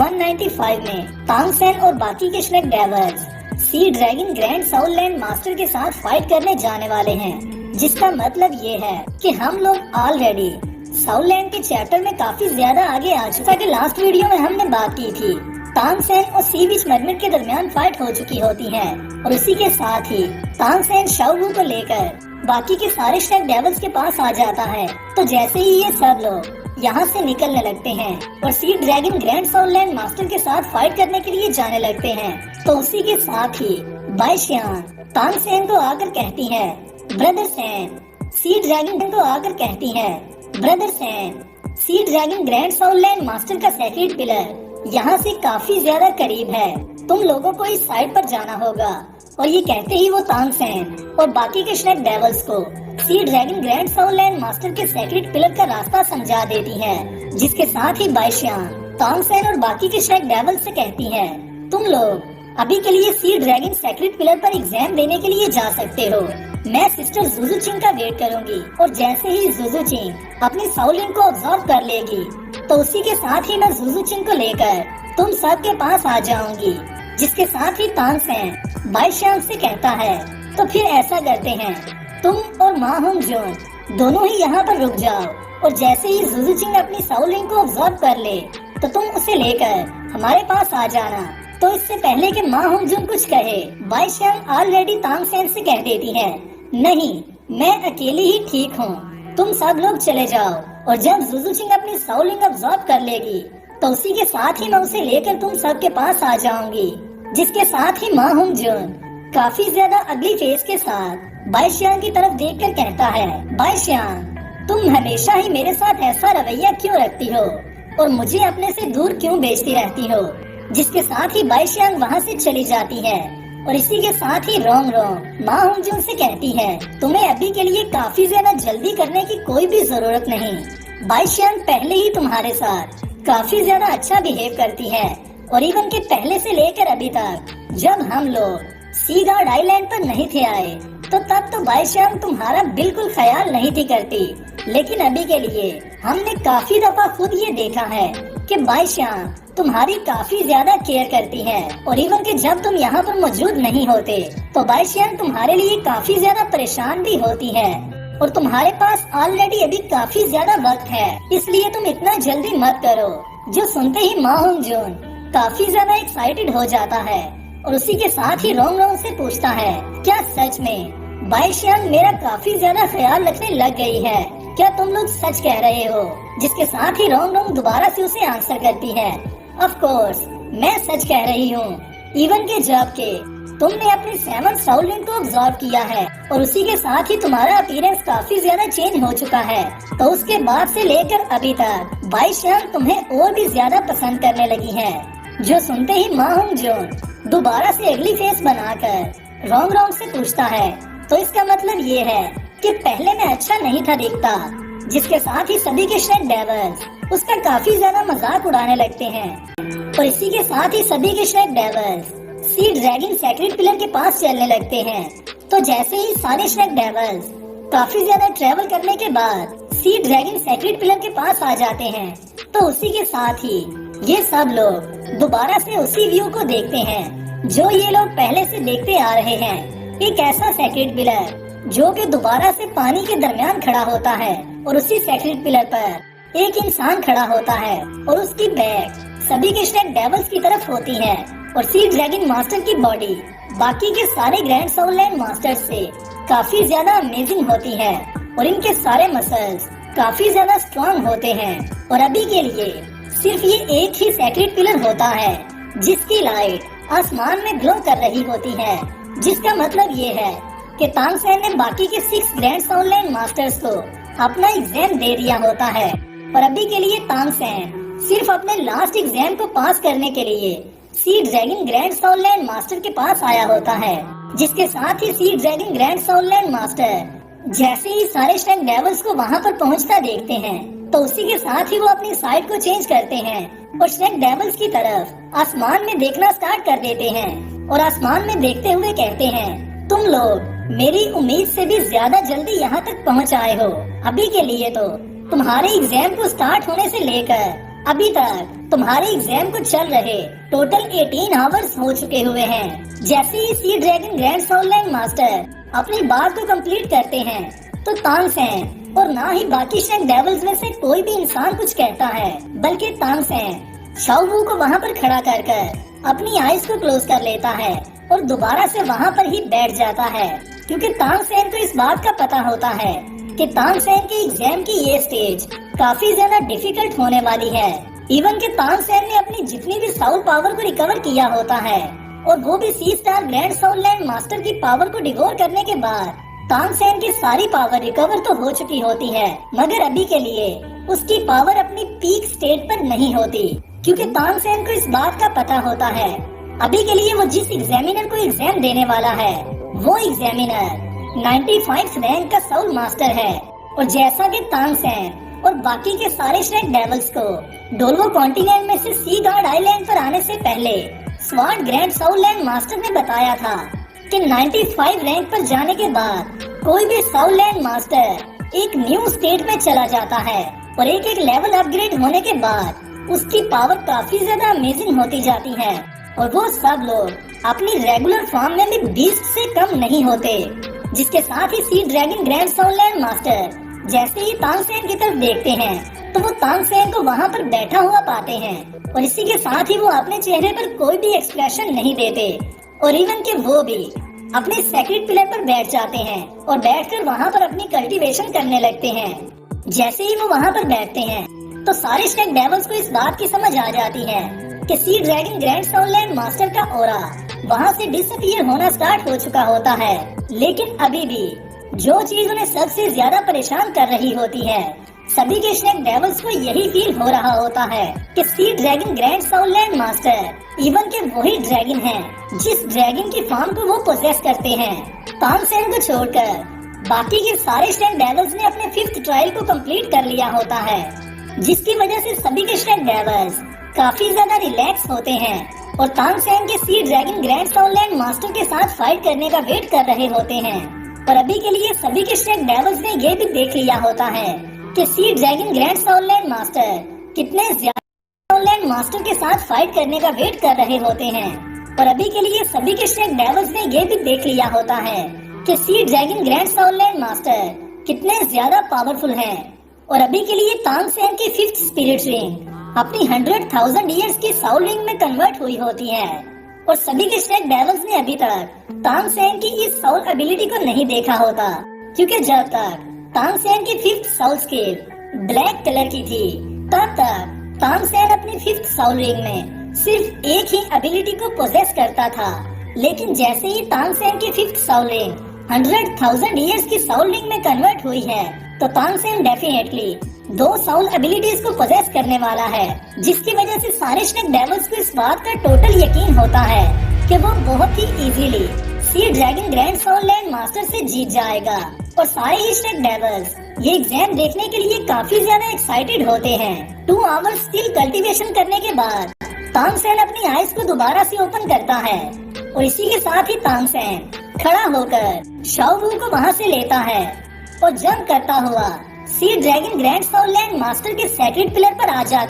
195 में तांग सेन और बाकी के Shrek devils sea dragon grand soul land master के साथ फाइट करने जाने वाले हैं, जिसका मतलब ये है कि हम लोग ऑलरेडी साउल लैंड के चैप्टर में काफी ज्यादा आगे आ चुका है। लास्ट वीडियो में हमने बात की थी तांग सेन और सी विच मरमिट के दरमियान फाइट हो चुकी होती है और उसी के साथ ही तांग सेन शाओ वू को लेकर बाकी के सारे श्रेक डेविल्स के पास आ जाता है। तो जैसे ही ये सब लोग यहाँ से निकलने लगते हैं और sea dragon grand soul land master के साथ फाइट करने के लिए जाने लगते हैं, तो उसी के साथ ही बाई शियान तांग सेन को आकर कहती है, ब्रदर सेन। सी ड्रैगन को आकर कहती है, brother Sen, sea dragon grand soul land master का सेक्रेट पिलर यहाँ से काफी ज्यादा करीब है, तुम लोगों को इस साइड पर जाना होगा। और ये कहते ही वो तांग सेन और बाकी के श्रेक डेविल्स को sea dragon grand soul land master के सेक्रेट पिलर का रास्ता समझा देती है, जिसके साथ ही बाई शियान तांग सेन और बाकी के श्रेक डेविल्स से कहती है, तुम लोग अभी के लिए सी ड्रैगन सेक्रेट पिलर पर एग्जाम देने के लिए जा सकते हो। मैं सिस्टर जुजू चिंग का वेट करूंगी और जैसे ही जुजू चिंग अपनी साउल लिंक को ऑब्जर्व कर लेगी, तो उसी के साथ ही मैं जुजू चिंग को लेकर तुम सब के पास आ जाऊंगी। जिसके साथ ही तांग सेन बाई शियान से कहता है, तो फिर ऐसा करते हैं, तुम और मा होंग जून दोनों ही यहाँ पर रुक जाओ और जैसे ही जुजू चिंग अपनी साउल लिंक को ऑब्जर्व कर ले, तो तुम उसे लेकर हमारे पास आ जाना। तो इससे पहले कि मा होंग जून कुछ कहे, बाई शियान ऑलरेडी तांग सेन से कह देती है, नहीं, मैं अकेली ही ठीक हूँ, तुम सब लोग चले जाओ। और जब जुजू चिंग अपनी साउल लिंक ऑब्जर्व कर लेगी, तो उसी के साथ ही मैं उसे लेकर तुम सब के पास आ जाऊंगी। जिसके साथ ही मा होंग जून काफी ज्यादा अगली फेस के साथ बाई शियान की तरफ देखकर कहता है, बाई शियान, तुम हमेशा ही मेरे साथ ऐसा रवैया क्यों रखती हो और मुझे अपने से दूर क्यों भेजती रहती हो। जिसके साथ ही बाई शियान वहाँ से चली जाती है और इसी के साथ ही रोंग रोंग मा होंग जून से कहती है, तुम्हें अभी के लिए काफी ज्यादा जल्दी करने की कोई भी जरूरत नहीं। बाई शियान पहले ही तुम्हारे साथ काफी ज्यादा अच्छा बिहेव करती है और इवन के पहले से लेकर अभी तक जब हम लोग सी गार्ड आइलैंड पर नहीं थे आए, तो तब तो बाई शियान तुम्हारा बिल्कुल ख्याल नहीं थी करती। लेकिन अभी के लिए हमने काफी दफा खुद ये देखा है कि बाई शियान तुम्हारी काफी ज्यादा केयर करती है और इवन के जब तुम यहाँ पर मौजूद नहीं होते, तो बाई शियान तुम्हारे लिए काफी ज्यादा परेशान भी होती है। और तुम्हारे पास ऑलरेडी अभी काफी ज्यादा वक्त है, इसलिए तुम इतना जल्दी मत करो। जो सुनते ही मा होंग जून काफी ज्यादा एक्साइटेड हो जाता है और उसी के साथ ही रोंग रोंग से पूछता है, क्या सच में बाई शियान मेरा काफी ज्यादा ख्याल रखने लग गई है? क्या तुम लोग सच कह रहे हो? जिसके साथ ही रोंग रोंग दोबारा से उसे आंसर करती है, ऑफ कोर्स मैं सच कह रही हूँ। इवन के जब के तुमने अपनी 7 साउल लिंक को ऑब्जर्व किया है और उसी के साथ ही तुम्हारा अपीयरेंस काफी ज्यादा चेंज हो चुका है, तो उसके बाद से लेकर अभी तक बाई शियान तुम्हें और भी ज्यादा पसंद करने लगी है। जो सुनते ही मा होंग जून दोबारा से अगली फेस बनाकर रोंग रोंग से पूछता है, तो इसका मतलब ये है कि पहले मैं अच्छा नहीं था दिखता। जिसके साथ ही सभी के श्रेक डेविल्स उसका काफी ज्यादा मजाक उड़ाने लगते हैं और इसी के साथ ही सभी के Shrek devils sea dragon secret pillar के पास चलने लगते हैं। तो जैसे ही सारे श्रेक डेविल्स काफी ज्यादा ट्रेवल करने के बाद सी ड्रैगन सेक्रेट पिलर के पास आ जाते हैं, तो उसी के साथ ही ये सब लोग दोबारा से उसी व्यू को देखते हैं जो ये लोग पहले से देखते आ रहे हैं। एक ऐसा सेक्रेट पिलर जो कि दोबारा से पानी के दरमियान खड़ा होता है और उसी सेक्रेट पिलर पर एक इंसान खड़ा होता है और उसकी बैक सभी के श्रेक डेविल्स की तरफ होती है और सी ड्रैगन मास्टर की बॉडी बाकी के सारे ग्रैंड साउल लैंड मास्टर से काफी ज्यादा अमेजिंग होती है और इनके सारे मसल्स काफी ज्यादा स्ट्रॉन्ग होते हैं। और अभी के लिए सिर्फ ये एक ही सेक्रेट पिलर होता है जिसकी लाइट आसमान में ग्लो कर रही होती है। जिसका मतलब ये है कि तांग सेन ने बाकी के 6 ग्रैंड साउल लैंड मास्टर्स को अपना एग्जाम दे दिया होता है और अभी के लिए तांग सेन सिर्फ अपने लास्ट एग्जाम को पास करने के लिए sea dragon grand soul land master के पास आया होता है। जिसके साथ ही sea dragon grand soul land master जैसे ही सारे श्रेक डेविल्स को वहाँ पर पहुँचता देखते हैं, तो उसी के साथ ही वो अपनी साइड को चेंज करते हैं और श्रेक डेविल्स की तरफ आसमान में देखना स्टार्ट कर देते हैं और आसमान में देखते हुए कहते हैं, तुम लोग मेरी उम्मीद से भी ज्यादा जल्दी यहाँ तक पहुँच आए हो। अभी के लिए तो तुम्हारे एग्जाम को स्टार्ट होने से लेकर अभी तक तुम्हारे एग्जाम को चल रहे टोटल 18 आवर्स हो चुके हुए हैं। जैसे ही sea dragon grand soul land master अपनी बात को कंप्लीट करते हैं तो तांगसेन और ना ही बाकी शेक डेविल्स में से कोई भी इंसान कुछ कहता है, बल्कि तांगसेन शाओवू को वहाँ पर खड़ा कर अपनी आईज को क्लोज कर लेता है और दोबारा से वहाँ पर ही बैठ जाता है, क्योंकि तांगसेन को इस बात का पता होता है कि तांगसेन के एग्जाम की ये स्टेज काफी ज्यादा डिफिकल्ट होने वाली है। इवन के तांगसेन ने अपनी जितनी भी साउल पावर को रिकवर किया होता है और वो भी सी स्टार ग्रैंड सोललैंड मास्टर की पावर को डिवोर करने के बाद तांगसेन की सारी पावर रिकवर तो हो चुकी होती है, मगर अभी के लिए उसकी पावर अपनी पीक स्टेट पर नहीं होती, क्योंकि तांगसेन को इस बात का पता होता है अभी के लिए वो जिस एग्जामिनर को एग्जाम देने वाला है वो एग्जामिनर 95 रैंक का साउल मास्टर है। और जैसा कि तांगसेन और बाकी के सारे शेक डेविल्स को डोल्वो कॉन्टिनेंट में से सी गार्ड आइलैंड पर आने से पहले स्वाट ग्रैंड सोललैंड मास्टर ने बताया था कि 95 रैंक पर जाने के बाद कोई भी सोललैंड मास्टर एक न्यू स्टेट में चला जाता है और एक एक लेवल अपग्रेड होने के बाद उसकी पावर काफी ज्यादा अमेजिंग होती जाती है और वो सब लोग अपनी रेगुलर फॉर्म में भी बीस्ट से कम नहीं होते। जिसके साथ ही sea dragon grand soul land master जैसे ही तांगसेन की तरफ देखते हैं तो वो तांगसेन को वहाँ पर बैठा हुआ पाते हैं और इसी के साथ ही वो अपने चेहरे पर कोई भी एक्सप्रेशन नहीं देते और इवन के वो भी अपने सेक्रेट पिलर पर बैठ जाते हैं और बैठकर वहाँ पर अपनी कल्टीवेशन करने लगते हैं। जैसे ही वो वहाँ पर बैठते हैं तो सारे शेक डेविल्स को इस बात की समझ आ जाती है कि सी ड्रैगन ग्रैंड सोललैंड मास्टर का ऑरा वहाँ से डिसअपीयर होना स्टार्ट हो चुका होता है। लेकिन अभी भी जो चीज उन्हें सबसे ज्यादा परेशान कर रही होती है, सभी के शेक डेविल्स को यही फील हो रहा होता है कि सी dragon grand soul land master even के वही ड्रैगन हैं जिस ड्रैगन की फॉर्म को वो पोजेस करते हैं। तांगसेन को छोड़कर बाकी के सारे शेक डेविल्स ने अपने 5th ट्रायल को कंप्लीट कर लिया होता है, जिसकी वजह से सभी के शेक डेविल्स काफी ज्यादा रिलैक्स होते हैं और तांगसेन के सी ड्रैगन ग्रैंड सोललैंड मास्टर के साथ फाइट करने का वेट कर रहे होते हैं। और अभी के लिए सभी के शेक डेविल्स ने ये भी देख लिया होता है कि सी ड्रैगन ग्रैंड सोललैंड मास्टर कितने ज्यादा सोललैंड मास्टर के साथ फाइट करने का वेट कर रहे होते हैं। और अभी के लिए सभी के शेक डेविल्स ने ये भी देख लिया होता है कि सी ड्रैगन ग्रैंड सोललैंड मास्टर कितने ज्यादा पावरफुल हैं। और अभी के लिए तांगसेन की 5th स्पिरिट रिंग अपनी 100,000 ईयर्स की साउल रिंग में कन्वर्ट हुई होती है और सभी के शेक डेविल्स ने अभी तक तांगसेन की इस साउल एबिलिटी को नहीं देखा होता, क्योंकि जब तक तांगसेन की 5th Saul scale black colour की थी तब तक तांगसेन अपनी 5th साउल रिंग में सिर्फ एक ही एबिलिटी को पोजेस करता था। लेकिन जैसे ही तांगसेन की 5th साउल रिंग 100,000 ईयर्स की साउल रिंग में कन्वर्ट हुई है तो तांगसेन डेफिनेटली 2 साउल एबिलिटीज को पोजेस करने वाला है, जिसकी वजह से सारे शेक डेविल्स को इस बात का टोटल यकीन होता है कि वो बहुत ही easily sea dragon grand soul land master से जीत जाएगा। और सारे ही शेक डेविल्स ये एग्जाम देखने के लिए काफी ज्यादा एक्साइटेड होते हैं। 2 आवर्स स्किल कल्टीवेशन करने के बाद तांगसेन अपनी आईज को दोबारा से ओपन करता है और इसी के साथ ही तांगसेन खड़ा होकर शाओवू को वहाँ से लेता है और जंप करता हुआ सी ड्रैगन ग्रैंड सोललैंड मास्टर के सेक्रेट पिलर पर आ जाता